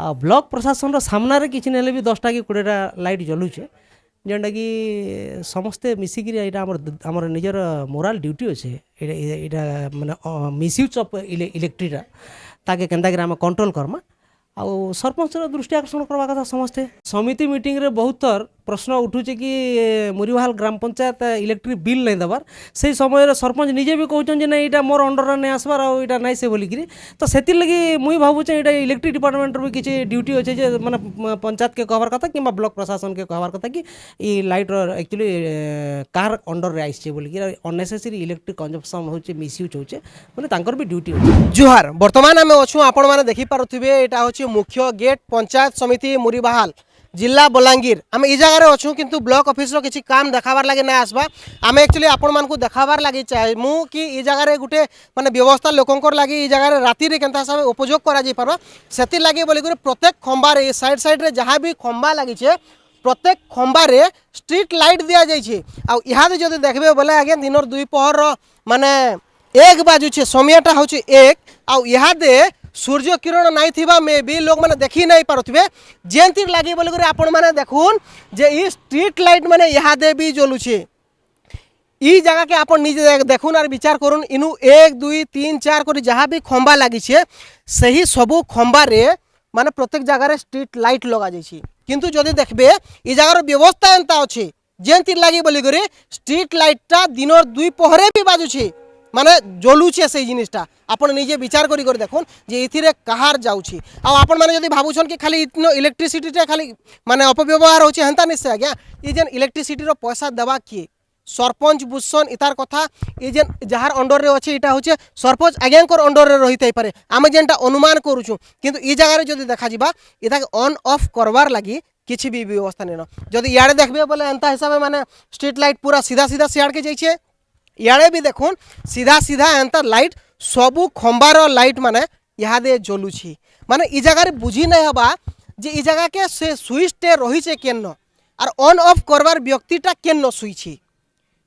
आ block प्रशासन सामने किसी ना भी 10टा कि 20टा लाइट जलुचे जेनटा कि समस्ते मिसिकी यहाँ आमर निजर मोराल ड्यूटी अच्छे यहाँ माने मिसयूज ऑफ इलेक्ट्रीटा ताके केन्ता आम कंट्रोल करमा आउ सरपंच दृष्टि आकर्षण करवा कथा समस्ते समिति मीटिंग रे बहुत थर प्रश्न उठुचे कि मुरीबाहाल ग्राम पंचायत इलेक्ट्रिक बिल नहीं देवार से समय सरपंच निजे भी कहते ना यहाँ मोर अंडर नहीं आसबार आईटा नाई से बोलिकी तो से लगी मुई भावुचे यहाँ इलेक्ट्रिक डिपार्टमेंट भी किसी ड्यूटी अच्छे जे मैंने पंचायत के कहबार कथा कि ब्लॉक प्रशासन के कहबार कथा कि ये लाइट एक्चुअली कार अंडर रे आइसे बोलिकी अननेसेसरी इलेक्ट्रिक कंजम्पशन होचे मिसयूज होचे माने भी ड्यूटी होचे। जुहार बर्तमान आम अच्छू आपण मैंने देखिपे यहाँ हूँ मुख्य गेट पंचायत समिति मुरीबाहाल जिला बलांगीर आम ई जगार अच्छू किंतु ब्लॉक ऑफिस रो किसी काम देखाबार लगे ना आसबा आम एक्चुअली आपण मानकु देखाबार लगे चाहमु कि ई जगार गोटे माने व्यवस्था लोकंकर लगे ई जगार राति रे केनता हिसाब उपयोग करा जाई पारबा सेति लगे बोली प्रत्येक खंबा रे साइड साइड रे जहाँ भी खंबा लगी छे प्रत्येक खंबार स्ट्रीट लाइट दिया जाइए आदि जब देखबे बोले आज्ञा दिन दुई पहर माने 1 बाजुचे समयटा हूँ 1 आदे सूर्य किरण नाई थिबा में भी लोग माने देखी नहीं पारुथिबे जेंति लागी बोल कर आपण माने देखुन जे ई स्ट्रीट लाइट माने इहादे भी जलुछे ई जगह के आपण निजे देखुन और विचार करुन इनु 1 2 3 4 कर जहाँ भी खंबा लगी छे सही सबू खंबा रे माने प्रत्येक जगह स्ट्रीट लाइट लगा जाइए किंतु जदि देखबे ई जगार व्यवस्था एंता अच्छे जेंति लागी बोली कर स्ट्रीट लाइटटा दिन 2 पहरे भी बाजुछे माने जलुचे से जिनिसटा आपण निजे विचार करी कर देखुन जे इथिरे कहार जाउछि आ आपण माने जदि भाबुछन कि खाली इतनो इलेक्ट्रिसिटी खाली माने अपव्यवहार होछि हेंता निश्चय आज्ञा ई जेन इलेक्ट्रिसिटी रो पैसा देबा किए सरपंच बुझसन इतार कथा ई जेन जहार अंडर रे अछि इटा होचे सरपंच आज्ञाकर अंडर रे रहितै पारे आमे जेनटा अनुमान करूछु किंतु ई जगह रे जदि देखा जिबा इता ऑन ऑफ करवार लागि किछि भी व्यवस्था नेनो जदि याडे देखबे बोले एंता हिसाब माने स्ट्रीट लाइट पूरा सीधा सीधा सियाड़ के जाइछे इे भी देखुन सीधा सीधा एंता लाइट सबू खंबार लाइट माने इहादे जलुछि माने ई जगह बुझी नहीं हबा जे ई जगह के से स्विचटे रही केन और ऑन ऑफ करवार व्यक्तिटा केन सुईछि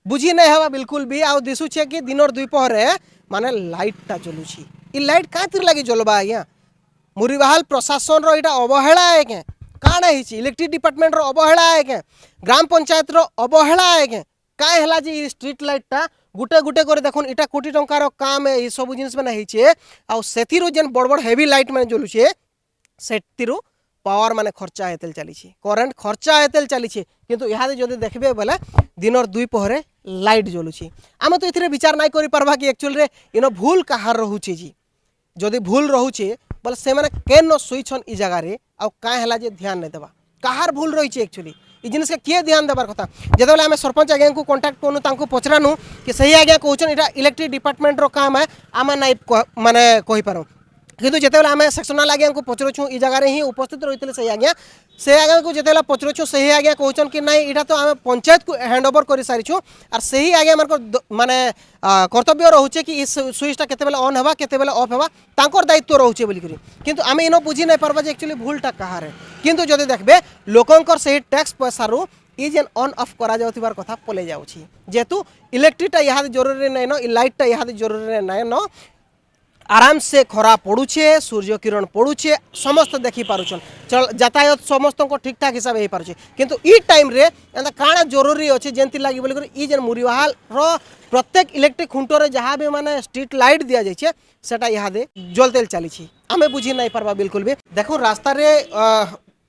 बुझी नहीं हबा बिल्कुल भी आउ दिशुछे कि दिन 2 पहरे माने लाइटटा जलुछि ई लाइट कातिर लागि जलबा आज्ञा मुरीबाहाल प्रशासन रो इटा अवहेला है के काना हिछि इलेक्ट्रिक डिपार्टमेंट रो अवहेला है के ग्राम पंचायत रो अवहेला है के काहे हला जे स्ट्रीट लाइटटा गुटे गुटे कर देखुन इटा कोटी टंकार काम है ये सब जिनिस मैंने होइछे आ सेथिरो जेन बड़ बड़ हेवी लाइट मैंने जलुछे सेथिरो पावर माने खर्चा हेतेल चलीछे करेंट खर्चा हेतेल चलीछे किंतु इहादे जदि देखबे बोले दिन 2 पहरे लाइट जलुछे आमे तो इथिरे विचार नाइ करि परबा कि एक्चुअली रे इनो भूल कहार रहउछे जी जदि भूल रहउछे बोले से माने केन सुइछन ई जगह रे आ काहे हला जे ध्यान नै देबा कहार भूल रहिछे एक्चुअली ई जिनिस के किए ध्यान देबार कथा जदि आम सरपंच आज्ञा को कांटेक्ट करूँ तांको पचरानु कि सही आज्ञा कहून इटा इलेक्ट्रिक डिपार्टमेंट रो काम है आम नाई माने कहि पारो किंतु जितेबाला आम सेक्शनाल आज्ञा को पचरुछु ई जगह ही उपस्थित रही सही आज्ञा से आज्ञा को जितेबाला पचरुछु सही आज्ञा कहून कि नाई इटा तो आम पंचायत को हैंड ओवर कर सारीछु और सही आज्ञा मान माने कर्तव्य रोचे कि स्विचटा केतेबेला ऑन हेबा केतेबेला ऑफ हेबा तांकर दायित्व रोचे बोली करी किंतु आम इन बुझी नहीं पारबा जे एक्चुअली भूलटा कहार किंतु जदि देखबे लोकंकर सही टैक्स पैसा रु ई जेन ऑन ऑफ करा जाउथिबार कथा पले जाउछि जेतु इलेक्ट्रिकटा इहादे जरूरी नै न ई लाइटटा इहादे जरूरी नै न आराम से खरा पड़ुछे सूर्य किरण पड़ुछे समस्त देखी पारुछन चल यातायात समस्त को ठीक ठाक हिसाब हो पारुछे किंतु ई टाइम रे एंता काना जरूरी अछि जेंति लागि बोली कर ई जेन मुरीबाहाल रो प्रत्येक इलेक्ट्रिक खुंटो रे जहाँ भी माने स्ट्रीट लाइट दिया जाइछे सेटा इहादे जलतेल चलीछि आमे बुझी नहीं पारबा बिल्कुल भी देखो रास्ता रे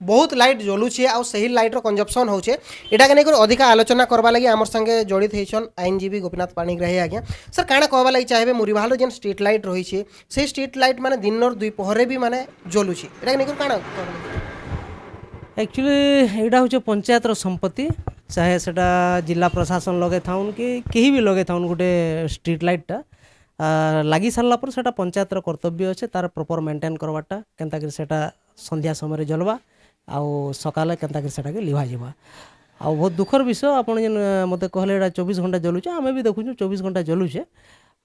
बहुत लाइट जलुछे आ सही लाइट रो कंजप्शन होछे एटा के नै कर अधिक आलोचना करबा लागि हमर संगे जड़ित हेछन आईनजीबी गोपीनाथ पाणिग्राही आज्ञा सर काना कहबा लागि चाहेबे मुरीबाहाल रो जेन स्ट्रीट लाइट रही छे से स्ट्रीट लाइट माने दिन 2 पहरे भी माने जलुछे एटा के नै कर काना एक्चुअली एटा होछे पंचायत रो संपत्ति चाहे सेटा जिला प्रशासन लगे थाउन कि केही भी लगे थाउन गोटे स्ट्रीट लाइटटा लगी सारा पर सेटा पंचायत रो कर्तव्य अच्छे तार प्रॉपर मेंटेन करवाटा केनता कि सेटा संध्या समय जलवा आउ सकाले केनता कि सेटा के लिभा जिबा आ बहुत दुखर विषय आपन जेन मते कहले एटा 24 घंटा जलुचे आमे भी देखुछु 24 घंटा जलुचे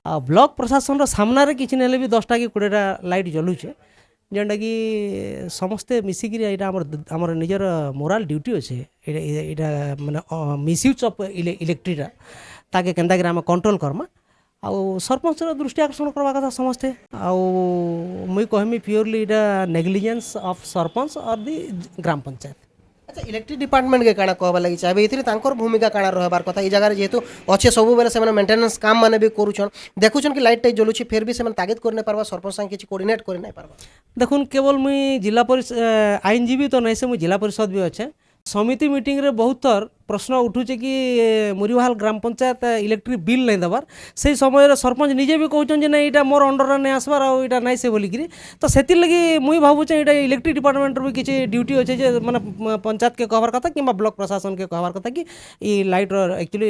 आ ब्लॉक प्रशासन रो सामने किसी ना भी 10टा कि 20टा लाइट जलुचे जेनटा कि समस्ते मिसिकी यहाँ आमर निजर मोराल ड्यूटी अच्छे यहाँ माने मिसयूज ऑफ इलेक्ट्रीटा ताके केनता आम कंट्रोल करमा ଆଉ ସରପଞ୍ଚର ଦୃଷ୍ଟି ଆକର୍ଷଣ କରିବା କଥା ସମସ୍ତେ ଆଉ ମୁଇଁ କହିମି ପିଓରଲି ଏଇଟା ନେଗ୍ଲିଜେନ୍ସ ଅଫ୍ ସରପଞ୍ଚ ଅର୍ ଦି ଗ୍ରାମ ପଞ୍ଚାୟତ। আচ্ছা ইলেকট্রিক ডিপার্টমেন্ট কে কাଣା কহবার লাগি চাইবে এথিরে তাঙ্কর ভূমিকা কাଣା রহবার কথা এই জায়গায় যেহেতু অছে ସବୁବେଳେ ସେମାନେ মেন্টেনেন্স কাম মানে বি করুছন দেখুছন কি লাইট টাই জ্বলুছি ফের বি ସେମାନେ তাগিদ করে নাই পারবা সরপঞ্চ সাথে কিছু কোঅর্ডিনেট করে নাই পারবা দেখুন কেবল মুই জিলা পরিষদ আইনজীবী তো নাই সে মুই জিলা পরিষদ বি অছে সমিতি মিটিংরে বহুত থর প্রশ্ন উঠুছে কি মুরিবাহাল গ্রাম পঞ্চায়েত ইলেকট্রিক বিল নাই দেবার সেই সময়ের সরপঞ্চ নিজে বি কହୁছন যে না এটা মোর অন্ডরে নাই আসবার আর এটা নাই সে বলিকি তো সেতির লাগি মুই ভাবুছে এটা ইলেকট্রিক ডিপার্টমেন্টর বি কিছু ডিউটি আছে যে মানে পঞ্চায়েতকে কহবার কথা কিংবা ব্লক প্রশাসনকে কহবার কথা কি এই লাইটর একচুয়ালি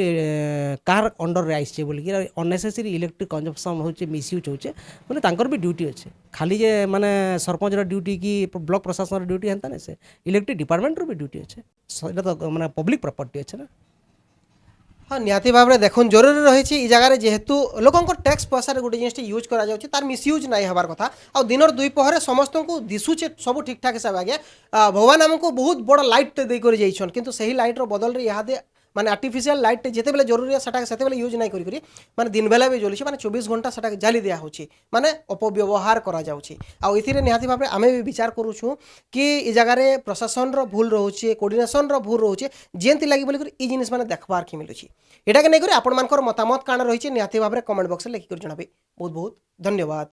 কার অন্ডরে আইসছে বলিকি অননেসেসারি ইলেকট্রিক কনজম্পশন হচ্ছে মিসইউজ হচ্ছে মানে তাঙ্কর বি ডিউটি আছে খালি যে মানে সরপঞ্চর ডিউটি কি ব্লক প্রশাসনের ডিউটি হেনতা নাই সে ইলেকট্রিক ডিপার্টমেন্টর বি ডিউটি আছে এটা তো মানে পব্লিক প্রপর্টি আছে না। হ্যাঁ নিহতি ভাবে দেখুন জরুরি রয়েছে এই জায়গায় যেহেতু লোকঙ্কর ট্যাক্স পয়সার গোটে জিনিসটি ইউজ করা যাচ্ছে তার মিসইউজ নাই হবার কথা আর দিনর দুই পহরে সমস্ত দিশুছে সবু ঠিকঠাক হিসাবে আগে ভগবান আমাকে বহুত বড় লাইটটা দিয়ে করে যাইছন কিন্তু সেই লাইটর বদলরে ইহাদে মানে আর্টিফিশিয়াল লাইট যেতবে জরুরি সেটা সেতবে ইউজ নাই করি মানে দিন বেলা বি জ্বলছে মানে 24 ঘন্টা সেটা জালি দিয়া হচ্ছে মানে অপব্যবহার করা যাচ্ছে আর এথিরে নিহতি ভাবে আমি বি বিচার করুছু কি এই জায়গায় প্রশাসনর ভুল রয়েছে কোর্ডিনেশনর ভুল রয়েছে যেমতি লাগি বলি এই জিনিস মানে দেখবার কি মিলুছি এটাকে নেই করে আপনার মতামত কাଣା রয়েছে নিহতি ভাবে কমেন্ট বক্সে লিখিকি জনাবে বহুত বহুত ধন্যবাদ।